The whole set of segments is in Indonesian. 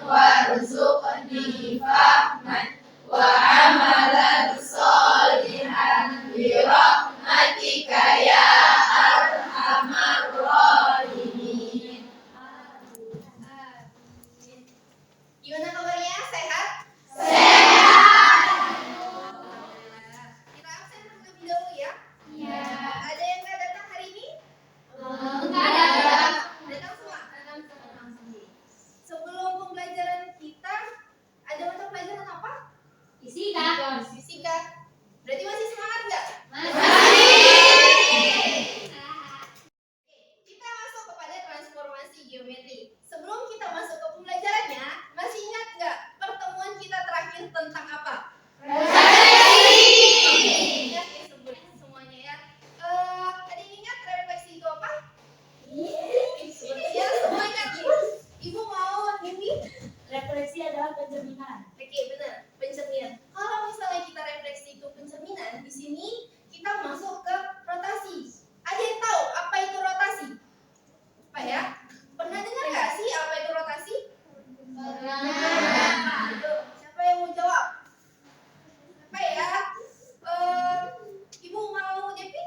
warzuqni fahman wa amalan sholihan bi rahmatika ya arhamar rahimin. Gimana kabarnya? Sehat? Sehat. Kita absen terlebih dahulu ya. Iya. Ada yang nggak datang hari ini? Enggak ada. Datang semua? Datang semua. Sebelum pembelajaran kita, ada mata pelajaran apa? Fisika. Fisika. Berarti masih semangat nggak? Masih. Kita masuk kepada transformasi geometri. Sebelum kita masuk ke pembelajarannya, masih ingat nggak pertemuan kita terakhir tentang apa? Ingat ya semuanya ya. Ada yang ingat refleksi itu apa? Sebenarnya semua ingat nih. Ibu mau ini? Refleksi adalah pencerminan. Oke, benar. Pencerminan. Kalau misalnya kita refleksi itu pencerminan, di sini kita masuk ke rotasi. Ada yang tahu apa itu rotasi? Apa ya? Pernah dengar nggak sih apa itu rotasi? Pernah. Siapa yang mau jawab? Apa ya? Ibu mau Devi?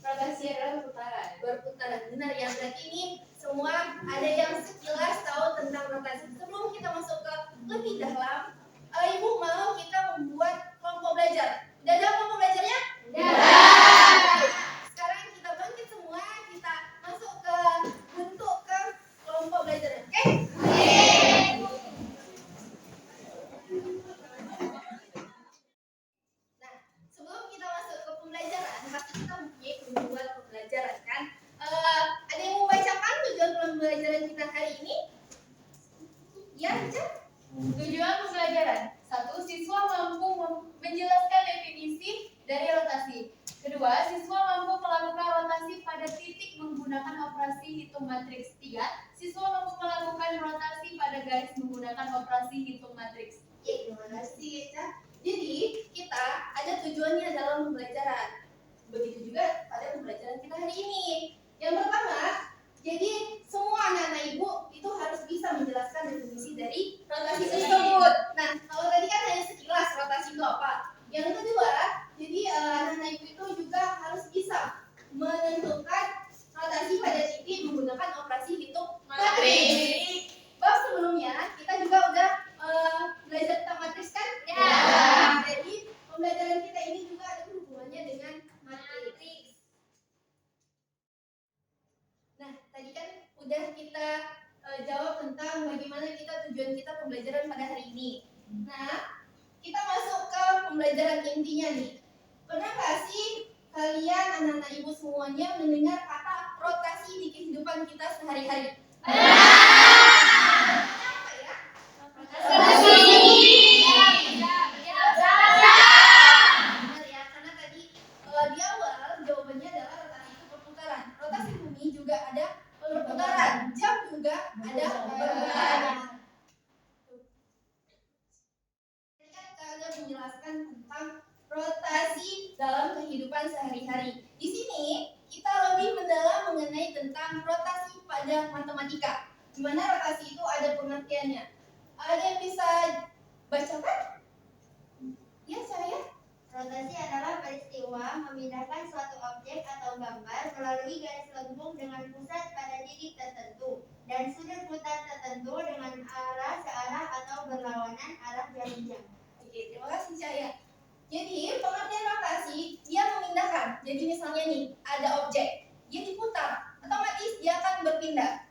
Rotasi adalah berputaran. Berputaran. Benar ya. Berarti ini semua ada yang sekilas tahu tentang rotasi. Sebelum kita masuk ke lebih dalam, Ibu mau kita membuat kelompok belajar. Udah ada kelompok belajarnya? Udah. Sekarang kita bangkit semua, kita masuk ke bentuk ke kelompok belajarnya. Oke? Nah, sebelum kita masuk ke pembelajaran, pasti kita mempunyai tujuan pembelajaran kan? Ada yang mau bacakan tujuan pembelajaran kita hari ini? Ya, Cak? Tujuan pembelajaran: 1. Siswa mampu menjelaskan definisi dari rotasi. 2. Siswa mampu melakukan rotasi pada titik menggunakan operasi hitung matriks. 3. Siswa mampu melakukan rotasi pada garis menggunakan operasi hitung matriks. Ya, terima kasih, Cak. Jadi, kita ada tujuannya dalam pembelajaran. Begitu juga pada pembelajaran kita hari ini. Yang pertama, jadi semua anak-anak ibu itu harus bisa menjelaskan definisi dari rotasi tersebut. Nah, kalau tadi kan hanya sekilas rotasi itu apa. Yang kedua, jadi anak-anak ibu itu juga harus bisa menentukan rotasi pada titik menggunakan operasi hitung matriks. Bab sebelumnya kita juga udah belajar tentang matriks kan? Ya. Jadi pembelajaran kita ini juga ada hubungannya dengan matriks. Nah, tadi kan udah kita jawab tentang bagaimana tujuan kita pembelajaran pada hari ini. Nah, kita masuk ke pembelajaran intinya nih. Pernah nggak sih kalian anak-anak ibu semuanya mendengar kata rotasi di kehidupan kita sehari-hari? Apa ya? Benar ya, karena tadi di awal jawabannya adalah rotasi itu perputaran. Rotasi bumi juga ada perputaran, jam juga ada perputaran. Tadi kan kalian menjelaskan tentang rotasi dalam kehidupan sehari-hari. Di sini kita lebih mendalam mengenai tentang rotasi pada matematika. Di mana rotasi itu ada pengertiannya. Ada yang bisa bacakan? Ya, saya. Rotasi adalah peristiwa memindahkan suatu objek atau gambar melalui garis lengkung dengan pusat pada titik tertentu dan sudut putar tertentu dengan arah searah atau berlawanan arah jarum jam. Oke, terima kasih Cahaya. Jadi pengertian rotasi dia memindahkan. Jadi misalnya nih ada objek, dia diputar, otomatis dia akan berpindah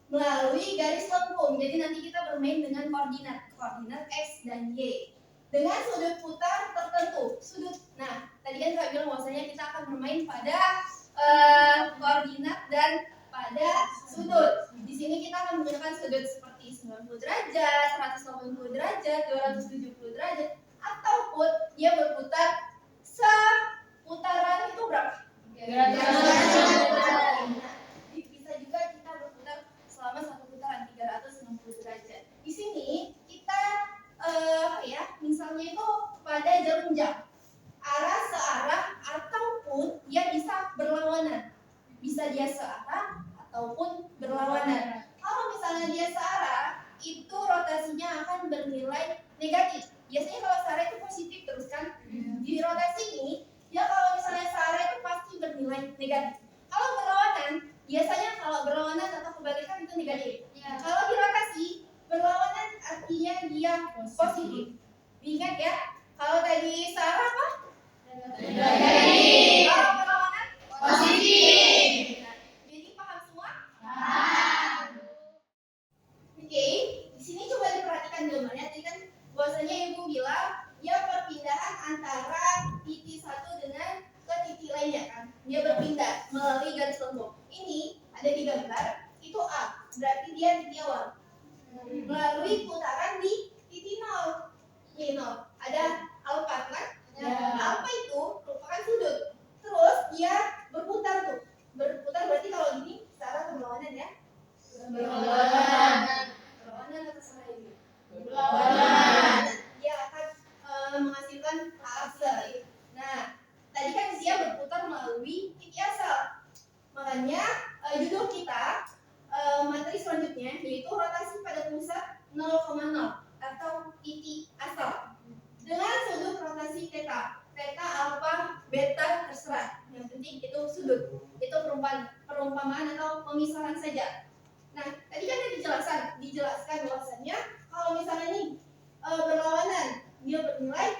melalui garis lengkung. Jadi nanti kita bermain dengan koordinat x dan y dengan sudut putar tertentu. Nah, tadi kan Kak bilang bahwasanya kita akan bermain pada koordinat dan pada sudut. Di sini kita akan menggunakan sudut seperti 90 derajat, 180 derajat, 270 derajat, ataupun dia berputar seputaran itu berapa? 360. Bisa juga kita berputar selama satu putaran 360 derajat. Di sini kita misalnya itu pada jarum jam, arah searah ataupun dia bisa berlawanan. Bisa dia searah ataupun berlawanan. Kalau misalnya dia searah, itu bernilai negatif. Biasanya kalau searah itu positif terus kan. Di rotasi ini, ya kalau misalnya searah itu pasti bernilai negatif. Kalau berlawanan, biasanya kalau berlawanan atau kebalikan itu negatif. Kalau di rotasi, berlawanan artinya dia positif. Ingat ya, kalau tadi searah apa? Negatif. Kalau berlawanan Positif. Jadi paham semua? Oke, di sini coba diperhatikan gambarnya. Tadi kan bahwasanya ibu bilang dia perpindahan antara titik satu dengan ke titik lainnya kan. Dia berpindah melalui garis lengkung. Ini ada di gambar itu A, berarti dia titik awal. Melalui putaran di titik nol. Ini nol. Ada alfa kan? Alfa itu merupakan sudut. Terus dia berputar tuh. Berputar berarti kalau gini secara berlawanan ya. Berlawanan atau secara ini? Berlawanan. Dia akan menghasilkan akse. Nah, tadi kan dia berputar melalui titik asal. Makanya judul kita materi selanjutnya yaitu rotasi pada pusat 0,0 atau titik asal. Dengan sudut rotasi theta, alfa, beta terserah. Yang penting itu sudut. Itu perumpamaan atau pemisahan saja. Nah, tadi kan ada dijelaskan bahwasanya kalau misalnya nih berlawanan dia bernilai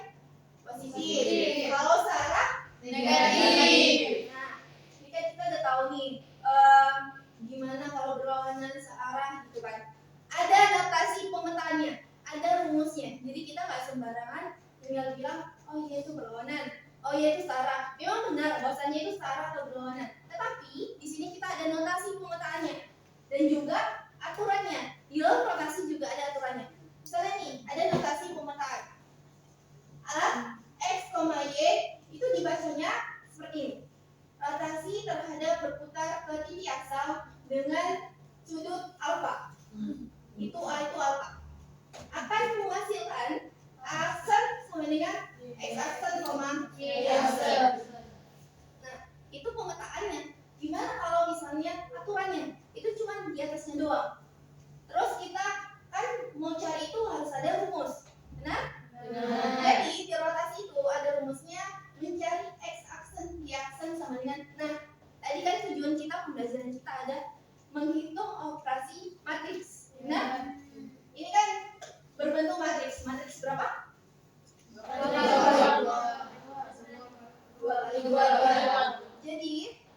positif. Kalau searah Negatif. Nah, ini kan kita udah tahu nih gimana kalau berlawanan searah gitu kan. Ada adaptasi pemetaannya, ada rumusnya. Jadi kita nggak sembarangan tinggal bilang, oh iya itu berlawanan, oh iya itu searah. Memang benar bahwasanya itu searah atau berlawanan. Tetapi di sini kita ada notasi pemetaannya dan juga aturannya. Di dalam rotasi juga ada aturannya. Misalnya nih, ada notasi pemetaan. A, X, Y itu dibacanya seperti ini. Rotasi terhadap berputar ke titik asal dengan sudut alfa. Itu A itu alfa. Akan menghasilkan aksen sama dengan X aksen, Y aksen. Nah, itu pemetaannya. Gimana kalau misalnya aturannya? Itu cuma di atasnya doang. Terus kita kan mau cari itu harus ada rumus. Benar? Jadi di rotasi itu ada rumusnya mencari X aksen, Y aksen sama dengan. Nah, tadi kan tujuan kita pembelajaran kita ada menghitung operasi matriks. Benar? Ini kan berbentuk matriks. Matriks berapa? 2 kali 2. Jadi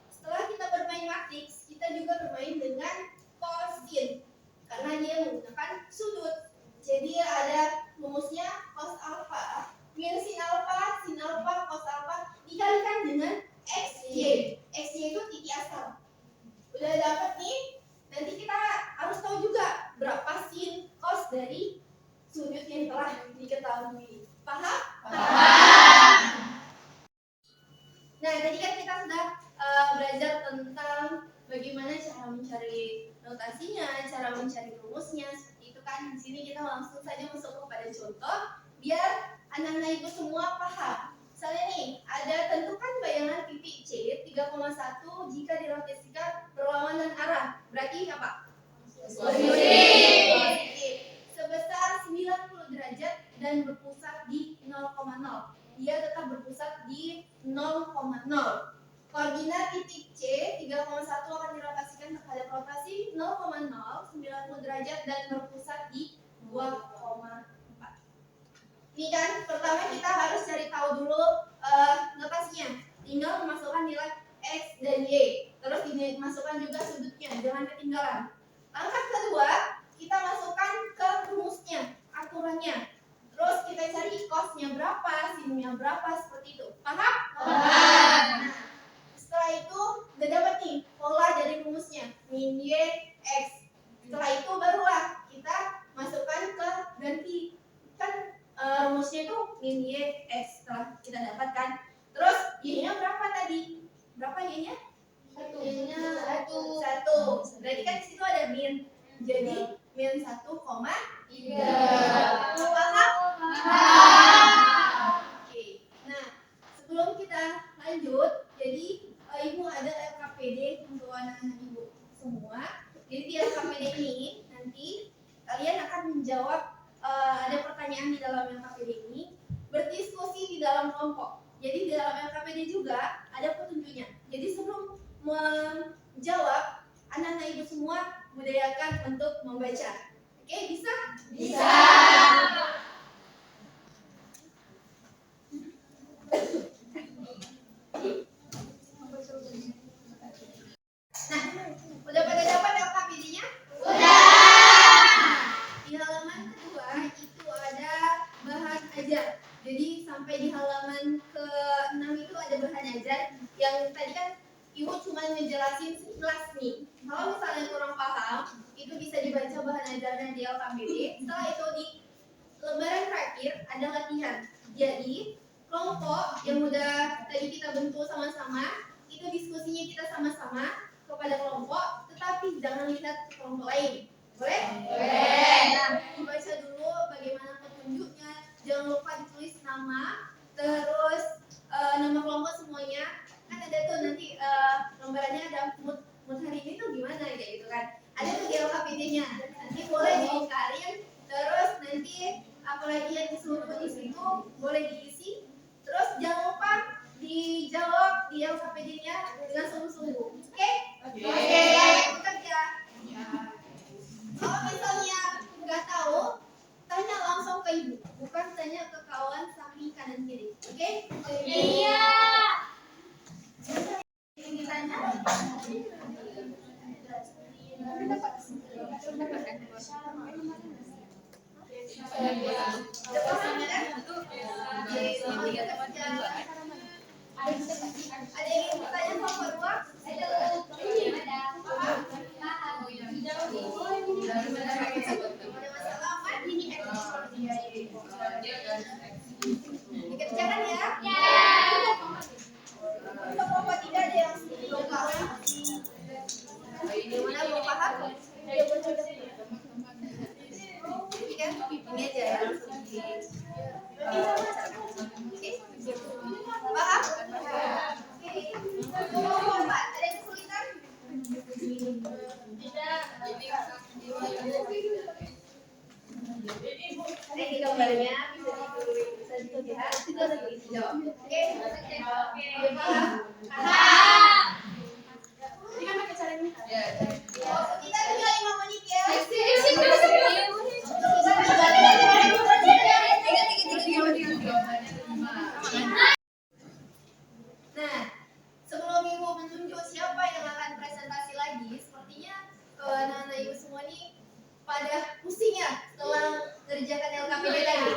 setelah kita bermain matriks, kita juga bermain dengan kosin karena dia menggunakan sudut. Jadi ada rumusnya cos alfa min sin alfa, cos alfa dikalikan dengan xy. Xy itu titik asal. Udah dapat nih, nanti kita harus tahu juga berapa sin cos dari sudut yang telah diketahui. Paham? Nah, tadi kan kita sudah belajar tentang bagaimana cara mencari notasinya, cara mencari rumusnya, seperti itu kan. Di sini kita langsung saja masuk kepada contoh, biar anak-anak ibu semua paham. Misalnya nih, ada tentukan bayangan titik C 3,1 jika dirotasikan berlawanan arah. Berarti apa? Positif. Sebesar 90 derajat dan berpusat di 0,0. Dia tetap berpusat di 0,0. Koordinat titik C 3,1 akan dirotasikan terhadap rotasi 0,0 90 derajat dan berpusat di 2,4. Ini kan pertama kita harus cari tahu dulu notasinya. Tinggal memasukkan nilai X dan Y. Terus dimasukkan juga sudutnya, jangan ketinggalan. Langkah kedua, kita masukkan ke rumusnya, aturannya. Terus kita cari cosnya berapa, sinnya berapa, seperti itu. Paham? Nah, setelah itu udah dapat nih pola dari rumusnya, min Y, X. Setelah itu barulah kita masukkan ke ganti. Kan rumusnya itu min Y, X. Setelah kita dapatkan. Terus Y-nya berapa tadi? Berapa Y-nya? 1. Berarti kan di situ ada min. Jadi min 1,3. Paham? Oke. Nah, sebelum kita lanjut, jadi ibu ada LKPD untuk anak-anak ibu semua. Jadi di LKPD ini nanti kalian akan menjawab ada pertanyaan di dalam LKPD ini, berdiskusi di dalam kelompok. Jadi di dalam LKPD juga ada petunjuknya. Jadi sebelum menjawab, anak-anak ibu semua budayakan untuk membaca. Oke, bisa? Bisa. Nah, udah pada dapat LKPD-nya? Di halaman kedua itu ada bahan ajar. Jadi sampai di halaman ke-6 itu ada bahan ajar yang tadi kan Ibu cuma ngejelasin sekilas nih. Kalau misalnya kurang paham, itu bisa dibaca bahan ajarnya di LKPD. Setelah itu di lembaran terakhir ada latihan. Jadi kelompok yang udah tadi kita bentuk sama-sama, itu diskusinya kita sama-sama kepada kelompok, tetapi jangan lihat kelompok lain. Boleh? Boleh. Nah, dibaca dulu bagaimana petunjuknya. Jangan lupa ditulis nama, terus nama kelompok semuanya. Kan ada tuh nanti lembarannya ada mood hari ini tuh gimana kayak gitu kan. Ada tuh di LKPD-nya. Nanti boleh diingkarin. Terus nanti apalagi yang disuruh di situ boleh diisi. Terus jangan lupa dijawab di LKPD-nya dengan sungguh-sungguh. Oke? Oke. Selamat bekerja. Kalau misalnya nggak tahu, tanya langsung ke ibu, bukan tanya ke kawan samping kanan kiri. Oke? Iya. Ditanya. Udah paham ya kan? Oke, selamat bekerja. Ada yang ingin bertanya soal kedua? Ada. Paham? Ada masalah apa? Ini dikerjakan ya? Untuk kelompok 3 ada yang belum paham? Yang mana belum paham? Jadi kan ini aja ya, langsung di paham? Oke. Kelompok 4 ada yang kesulitan? Ini gambarnya bisa dilihat, kita lagi jawab. Oke? Oke, paham? Waktu kita tinggal 5 menit ya. Nah, sebelum ibu menunjuk siapa yang akan presentasi lagi, sepertinya anak-anak ibu semua nih pada pusing ya setelah mengerjakan LKPD tadi.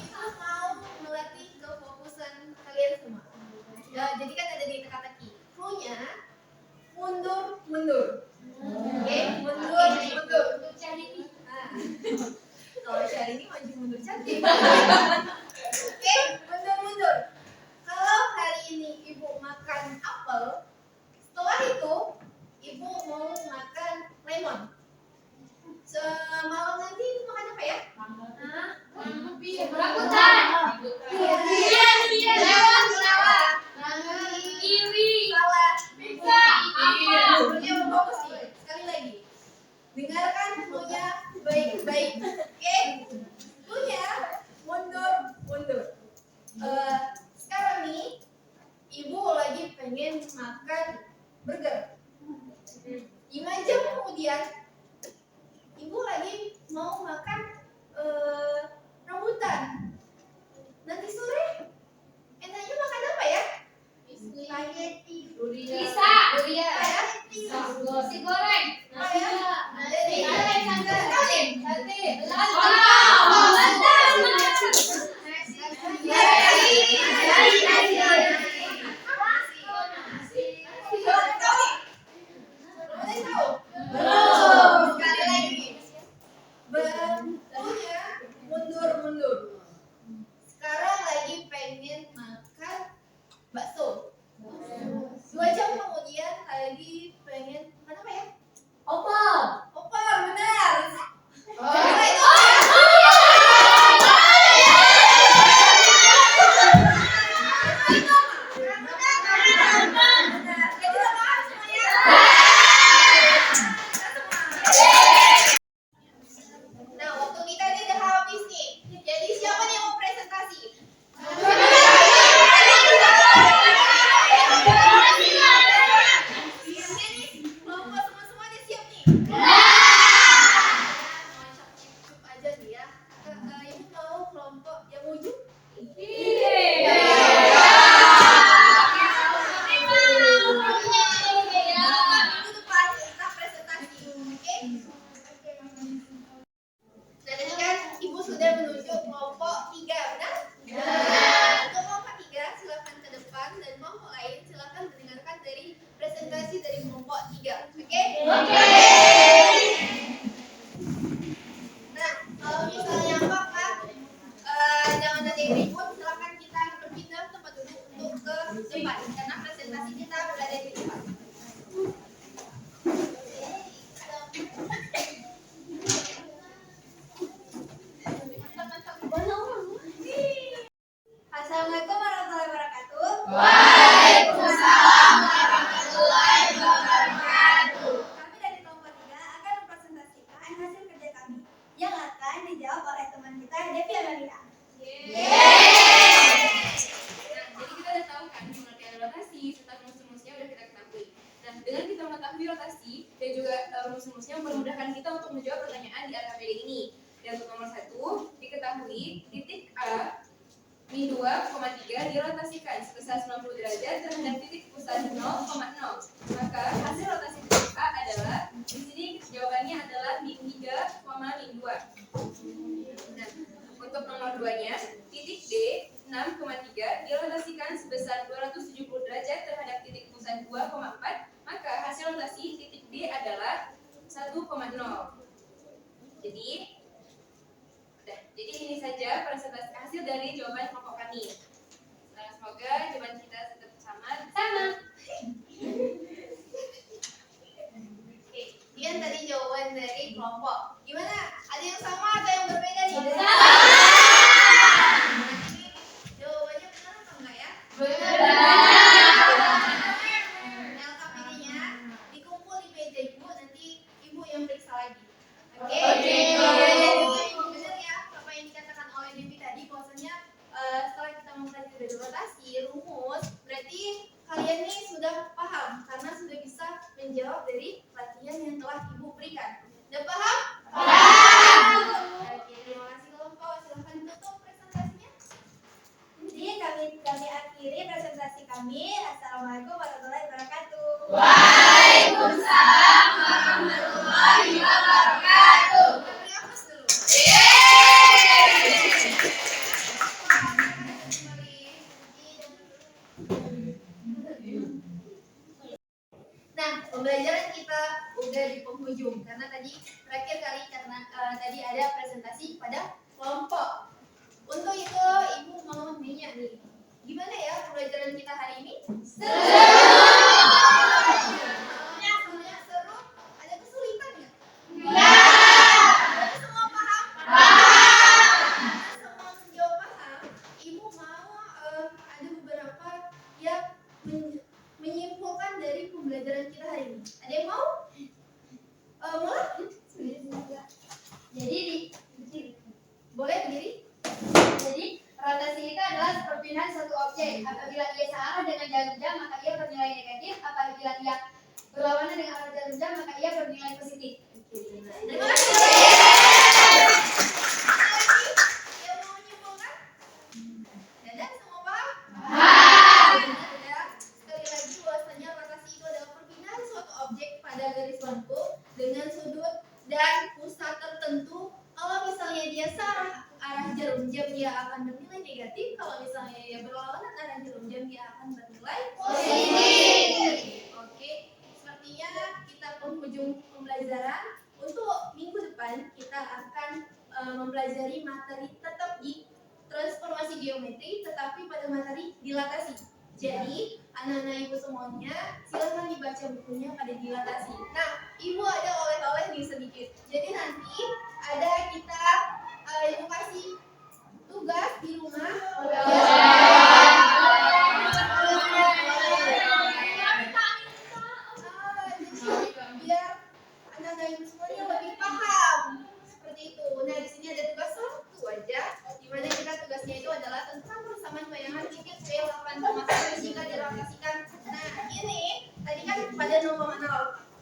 Kita mau melatih kefokusan kalian semua. Ya, jadi kan ada di teka-teki. Clue-nya mundur. Oke, mundur. pertanyaan di RKPD ini. Dan untuk nomor 1, diketahui titik A min 2,3 dirotasikan sebesar 90 derajat terhadap titik pusat 0,0. Maka hasil rotasi titik A adalah, di sini jawabannya adalah min 3, min 2. Nah, untuk nomor 2-nya, titik D 6,3 dirotasikan sebesar 270 derajat terhadap titik pusat 2,4. Maka hasil rotasi titik D adalah 1,0. Jadi ini saja presentasi hasil dari jawaban kelompok kami. Nah, semoga jawaban kita tetap sama. Oke, Dian tadi jawaban dari kelompok. Gimana? Ada yang sama atau yang berbeda nih? Jawabannya benar atau enggak ya? LKPD-nya dikumpul di meja ibu, nanti ibu yang periksa lagi. Oke. Benar ya, apa yang dikatakan oleh Devi tadi, bahwasanya setelah kita mempelajari dari rotasi, rumus, berarti kalian nih sudah paham karena sudah bisa menjawab dari latihan yang telah ibu berikan. Udah paham? Paham. Oke, terima kasih kelompok. Silahkan tutup presentasinya. Jadi kami akhiri presentasi kami. Assalamualaikum warahmatullahi wabarakatuh. Waalaikumsalam warahmatullahi wabarakatuh. Beri aplaus dulu. Nah, pembelajaran kita udah di penghujung karena tadi terakhir kali karena tadi ada presentasi pada kelompok. Untuk itu ibu mau nanya nih, gimana ya pembelajaran kita hari ini? Seru. Seru. Ada kesulitan nggak? Semua paham? Semua menjawab paham. Ibu mau ada beberapa yang menyimpulkan dari pembelajaran kita hari ini. Ada yang mau? Mulai? Boleh berdiri? Jadi, rotasi itu adalah perpindahan suatu objek. Apabila ia searah dengan jarum jam, maka ia bernilai negatif. Apabila ia berlawanan dengan arah jarum jam, maka ia bernilai positif. Terima kasih. Yang mau menyimpulkan? Dan semua paham? Sekali lagi bahwasanya rotasi itu adalah perpindahan suatu objek pada garis lengkung dengan sudut dan pusat tertentu. Kalau misalnya dia searah arah jarum jam, dia akan bernilai negatif. Kalau misalnya dia berlawanan arah jarum jam, dia akan bernilai positif. Oke, sepertinya kita penghujung pembelajaran. Untuk minggu depan kita akan mempelajari materi tetap di transformasi geometri, tetapi pada materi dilatasi. Jadi anak-anak ibu semuanya silahkan dibaca bukunya pada dilatasi. Nah, ibu ada oleh-oleh nih sedikit. Jadi nanti ada kita ibu kasih tugas di rumah. Jadi biar anak-anak ibu semuanya lebih paham seperti itu. Nah, di sini ada tugas satu aja, di mana kita tugasnya itu adalah tentang persamaan bayangan titik P8,1 jika dirotasikan. Nah, ini tadi kan pada 0,0.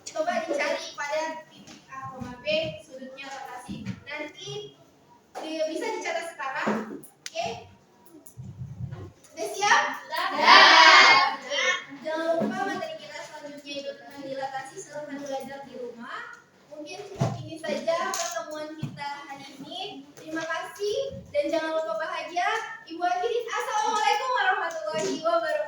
Coba dicari pada titik A, B, sudutnya rotasi. Nanti bisa dicatat sekarang. Oke? Udah siap? Sudah. Jangan lupa materi kita selanjutnya itu tentang dilatasi. Silahkan belajar di rumah. Mungkin cukup ini saja pertemuan kita hari ini. Terima kasih dan jangan lupa bahagia. Ibu akhirin, assalamualaikum warahmatullahi wabarakatuh.